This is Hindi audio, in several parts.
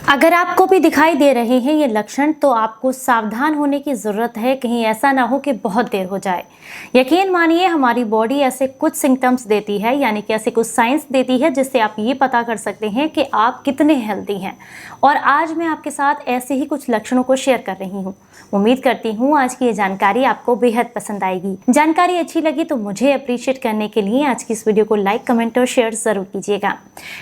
अगर आपको भी दिखाई दे रहे हैं ये लक्षण तो आपको सावधान होने की ज़रूरत है, कहीं ऐसा ना हो कि बहुत देर हो जाए। यकीन मानिए हमारी बॉडी ऐसे कुछ सिम्टम्स देती है, यानी कि ऐसे कुछ साइंस देती है जिससे आप ये पता कर सकते हैं कि आप कितने हेल्दी हैं। और आज मैं आपके साथ ऐसे ही कुछ लक्षणों को शेयर कर रही हूँ। उम्मीद करती हूँ आज की ये जानकारी आपको बेहद पसंद आएगी। जानकारी अच्छी लगी तो मुझे अप्रिशिएट करने के लिए आज की इस वीडियो को लाइक, कमेंट और शेयर जरूर कीजिएगा।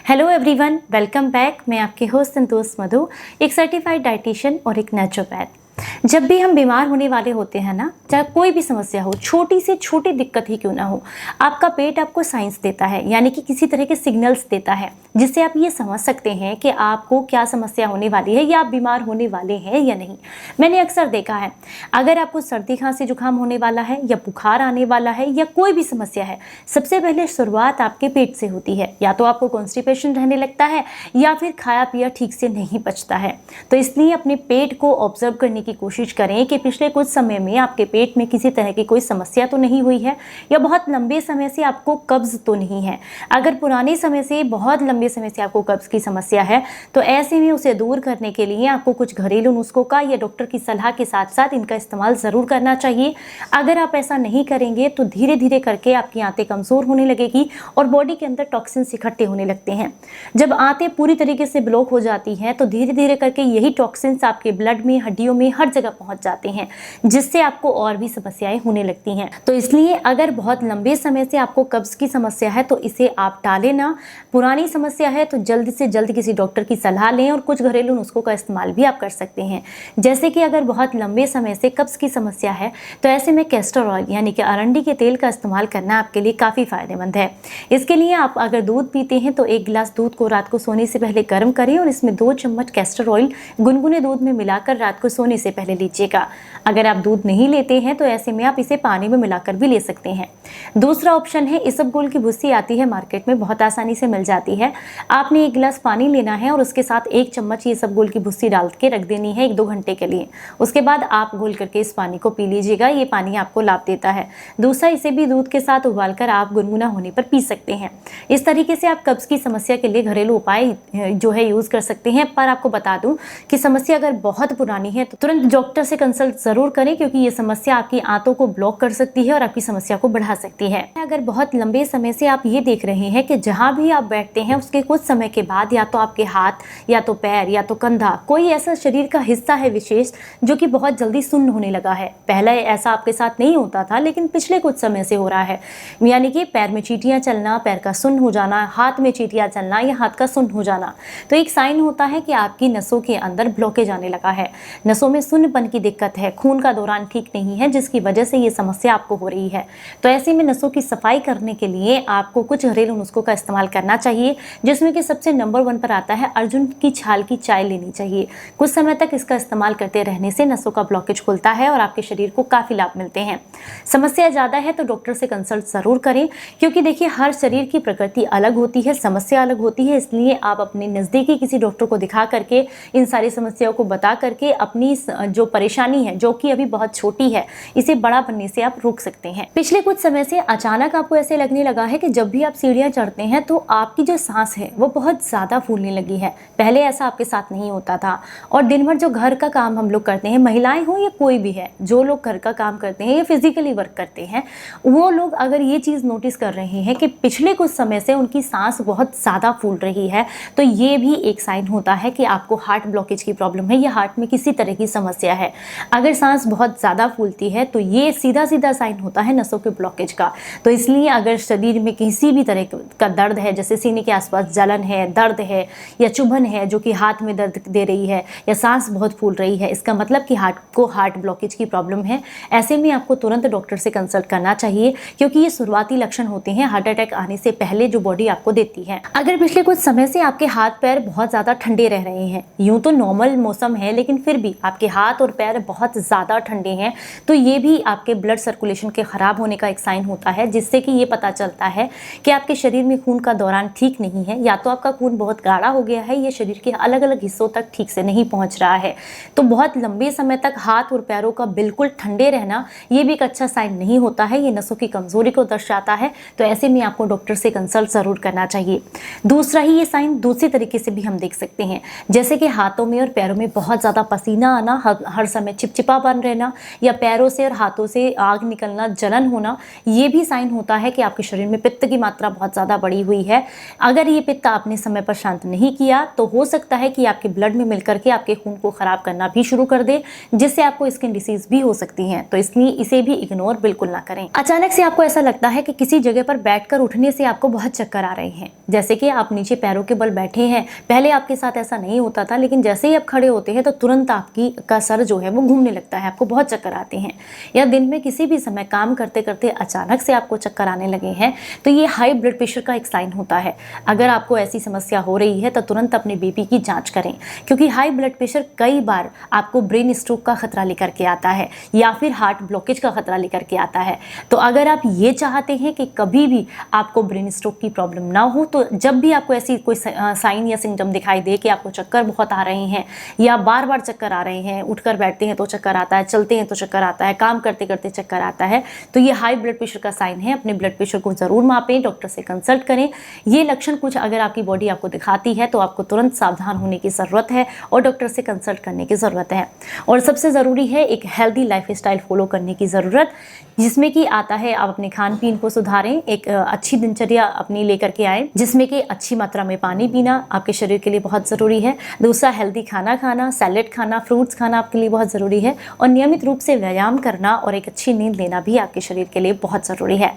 Hello everyone, welcome back. मैं आपके होस्ट संतोष मधु, एक सर्टिफाइड डाइटिशियन और एक नेचुरोपैथ। जब भी हम बीमार होने वाले होते हैं ना, चाहे कोई भी समस्या हो, छोटी से छोटी दिक्कत ही क्यों ना हो, आपका पेट आपको साइंस देता है, यानी कि किसी तरह के सिग्नल्स देता है जिससे आप ये समझ सकते हैं कि आपको क्या समस्या होने वाली है या आप बीमार होने वाले हैं या नहीं। मैंने अक्सर देखा है, अगर आपको सर्दी खांसी जुकाम होने वाला है या बुखार आने वाला है या कोई भी समस्या है, सबसे पहले शुरुआत आपके पेट से होती है। या तो आपको कॉन्स्टिपेशन रहने लगता है या फिर खाया पिया ठीक से नहीं पचता है। तो इसलिए अपने पेट को ऑब्जर्व करने की कोशिश करें कि पिछले कुछ समय में आपके पेट में किसी तरह की कोई समस्या तो नहीं हुई है, या बहुत लंबे समय से आपको कब्ज तो नहीं है। अगर पुराने समय से, बहुत लंबे समय से आपको कब्ज की समस्या है तो ऐसे में उसे दूर करने के लिए आपको कुछ घरेलू नुस्खों का या डॉक्टर की सलाह के साथ साथ इनका इस्तेमाल ज़रूर करना चाहिए। अगर आप ऐसा नहीं करेंगे तो धीरे धीरे करके आपकी आंतें कमज़ोर होने लगेगी और बॉडी के अंदर टॉक्सिन्स इकट्ठे होने लगते हैं। जब आंतें पूरी तरीके से ब्लॉक हो जाती हैं तो धीरे धीरे करके यही टॉक्सिन्स आपके ब्लड में, हड्डियों में, हर जगह पहुंच जाते हैं, जिससे आपको और भी समस्याएं होने लगती हैं। तो इसलिए अगर बहुत लंबे समय से आपको कब्ज की समस्या है तो इसे आप टालें ना। पुरानी समस्या है तो जल्द से जल्द किसी डॉक्टर की सलाह लें और कुछ घरेलू नुस्खों का इस्तेमाल भी आप कर सकते हैं। जैसे कि अगर बहुत लंबे समय से कब्ज की समस्या है तो ऐसे में कैस्टर ऑयल यानी कि अरंडी के तेल का इस्तेमाल करना आपके लिए काफ़ी फायदेमंद है। इसके लिए आप अगर दूध पीते हैं तो 1 गिलास दूध को रात को सोने से पहले गर्म करें और इसमें 2 चम्मच कैस्टर ऑयल गुनगुने दूध में मिलाकर रात को सोने से पहले लीजिएगा। अगर आप दूध नहीं लेते हैं तो ऐसे में आप इसे पानी में मिलाकर भी ले सकते हैं। दूसरा ऑप्शन है, इसबगोल की भुस्सी आती है मार्केट में, बहुत आसानी से मिल जाती है। आपने 1 गिलास पानी लेना है और उसके साथ 1 चम्मच ये इसबगोल की भुस्सी डाल के रख देनी है 1-2 घंटे के लिए। उसके बाद आप घोल करके इस पानी को पी लीजिएगा। ये पानी आपको लाभ देता है। दूसरा, इसे भी दूध के साथ उबालकर आप गुनगुना होने पर पी सकते हैं। इस तरीके से आप कब्ज की समस्या के लिए घरेलू उपाय जो है यूज कर सकते हैं। पर आपको बता दूं कि समस्या अगर बहुत पुरानी है तो तुरंत डॉक्टर से कंसल्ट जरूर करें, क्योंकि ये समस्या आपकी आंतों को ब्लॉक कर सकती है और आपकी समस्या को बढ़ा सकती है। अगर बहुत लंबे समय से आप ये देख रहे हैं कि जहां भी आप बैठते हैं उसके कुछ समय के बाद या तो आपके हाथ या तो पैर या तो कंधा, कोई ऐसा शरीर का हिस्सा है विशेष जो कि बहुत जल्दी सुन्न होने लगा है। पहले ऐसा आपके साथ नहीं होता था लेकिन पिछले कुछ समय से हो रहा है, यानी कि पैर में चींटियां चलना, पैर का सुन्न हो जाना, हाथ में चींटियां चलना या हाथ का सुन्न हो जाना, तो एक साइन होता है कि आपकी नसों के अंदर ब्लॉकेज आने लगा है। नसों में सुन्नपन की दिक्कत है, खून का दौरान ठीक नहीं है, जिसकी वजह से ये समस्या आपको हो रही है। तो ऐसे में नसों की सफाई करने के लिए आपको कुछ घरेलू नुस्खों का इस्तेमाल करना चाहिए, जिसमें कि सबसे नंबर 1 पर आता है अर्जुन की छाल की चाय लेनी चाहिए। कुछ समय तक इसका इस्तेमाल करते रहने से नसों का ब्लॉकेज खुलता है और आपके शरीर को काफी लाभ मिलते हैं। समस्या ज्यादा है तो डॉक्टर से कंसल्ट जरूर करें, क्योंकि देखिए हर शरीर की प्रकृति अलग होती है, समस्या अलग होती है। इसलिए आप अपने नजदीकी किसी डॉक्टर को दिखा करके इन सारी समस्याओं को बता करके अपनी जो परेशानी है, जो कि अभी बहुत छोटी है, इसे बड़ा बनने से आप रोक सकते हैं। पिछले कुछ समय से अचानक आपको ऐसे लगने लगा है कि जब भी आप सीढ़ियां चढ़ते हैं तो आपकी जो सांस है वो बहुत ज्यादा फूलने लगी है। पहले ऐसा आपके साथ नहीं होता था। और दिन भर जो घर का काम हम लोग करते हैं, महिलाएं हो या कोई भी है, जो लोग घर का काम करते हैं या फिजिकली वर्क करते हैं, वो लोग अगर ये चीज नोटिस कर रहे हैं कि पिछले कुछ समय से उनकी सांस बहुत ज्यादा फूल रही है, तो ये भी एक साइन होता है कि आपको हार्ट ब्लॉकेज की प्रॉब्लम है या हार्ट में किसी तरह की समस्या है। अगर सांस बहुत ज्यादा फूलती है तो ये सीधा सीधा साइन होता है नसों के ब्लॉकेज का। तो इसलिए अगर शरीर में किसी भी तरह का दर्द है, जैसे सीने के आसपास जलन है, दर्द है या चुभन है जो कि हाथ में दर्द दे रही है, या सांस बहुत फूल रही है, इसका मतलब कि हार्ट ब्लॉकेज की प्रॉब्लम है। ऐसे में आपको तुरंत डॉक्टर से कंसल्ट करना चाहिए, क्योंकि ये शुरुआती लक्षण होते हैं हार्ट अटैक आने से पहले जो बॉडी आपको देती है। अगर पिछले कुछ समय से आपके हाथ पैर बहुत ज्यादा ठंडे रह रहे हैं, यूं तो नॉर्मल मौसम है लेकिन फिर भी आपके आपके हाथ और पैर बहुत ज़्यादा ठंडे हैं तो ये भी आपके ब्लड सर्कुलेशन के ख़राब होने का एक साइन होता है, जिससे कि ये पता चलता है कि आपके शरीर में खून का दौरान ठीक नहीं है, या तो आपका खून बहुत गाढ़ा हो गया है या शरीर के अलग अलग हिस्सों तक ठीक से नहीं पहुंच रहा है। तो बहुत लंबे समय तक हाथ और पैरों का बिल्कुल ठंडे रहना ये भी एक अच्छा साइन नहीं होता है, ये नसों की कमजोरी को दर्शाता है। तो ऐसे में आपको डॉक्टर से कंसल्ट जरूर करना चाहिए। दूसरा ही ये साइन दूसरी तरीके से भी हम देख सकते हैं, जैसे कि हाथों में और पैरों में बहुत ज़्यादा पसीना आना, हर समय चिपचिपापन रहना, या पैरों से और हाथों से आग निकलना, जलन होना, ये भी साइन होता है कि आपके शरीर में पित्त की मात्रा बहुत ज़्यादा बढ़ी हुई है। अगर ये पित्त आपने समय पर शांत नहीं किया तो हो सकता है कि आपके ब्लड में मिलकर के आपके खून को खराब करना भी शुरू कर दे, जिससे आपको स्किन डिसीज भी हो सकती है। तो इसलिए इसे भी इग्नोर बिल्कुल ना करें। अचानक से आपको ऐसा लगता है कि किसी जगह पर बैठकर उठने से आपको बहुत चक्कर आ रहे हैं, जैसे कि आप नीचे पैरों के बल बैठे हैं, पहले आपके साथ ऐसा नहीं होता था, लेकिन जैसे ही आप खड़े होते हैं तो तुरंत आपका सर जो है वो घूमने लगता है, आपको बहुत चक्कर आते हैं, या दिन में किसी भी समय काम करते करते अचानक से आपको चक्कर आने लगे हैं, तो ये हाई ब्लड प्रेशर का एक साइन होता है। अगर आपको ऐसी समस्या हो रही है तो तुरंत अपने बीपी की जांच करें, क्योंकि हाई ब्लड प्रेशर कई बार आपको ब्रेन स्ट्रोक का खतरा लेकर के आता है या फिर हार्ट ब्लॉकेज का खतरा लेकर के आता है। तो अगर आप ये चाहते हैं कि कभी भी आपको ब्रेन स्ट्रोक की प्रॉब्लम ना हो, तो जब भी आपको ऐसी कोई साइन या सिम्टम दिखाई दे कि आपको चक्कर बहुत आ रहे हैं या बार बार चक्कर आ रहे हैं, उठकर बैठते हैं तो चक्कर आता है, चलते हैं तो चक्कर आता है, काम करते करते चक्कर आता है, तो ये हाई ब्लड प्रेशर का साइन है। अपने ब्लड प्रेशर को जरूर मापें, डॉक्टर से कंसल्ट करें। ये लक्षण कुछ अगर आपकी बॉडी आपको दिखाती है तो आपको तुरंत सावधान होने की ज़रूरत है और डॉक्टर से कंसल्ट करने की ज़रूरत है। और सबसे ज़रूरी है एक हेल्दी लाइफस्टाइल फॉलो करने की ज़रूरत, जिसमें कि आता है आप अपने खान पीन को सुधारें, एक अच्छी दिनचर्या अपनी लेकर के आए, जिसमें कि अच्छी मात्रा में पानी पीना आपके शरीर के लिए बहुत ज़रूरी है। दूसरा, हेल्दी खाना खाना, सैलेड खाना, फ्रूट्स खाना आपके लिए बहुत ज़रूरी है। और नियमित रूप से व्यायाम करना और एक अच्छी नींद लेना भी आपके शरीर के लिए बहुत ज़रूरी है।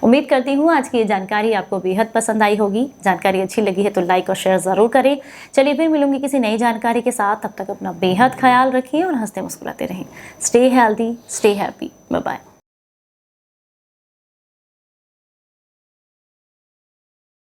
उम्मीद करती हूँ आज की ये जानकारी आपको बेहद पसंद आई होगी। जानकारी अच्छी लगी है तो लाइक और शेयर ज़रूर करें। चलिए फिर मिलूंगी किसी नई जानकारी के साथ, तब तक अपना बेहद ख्याल रखें और हंसते मुस्कुराते रहें। Stay healthy, stay happy, bye bye.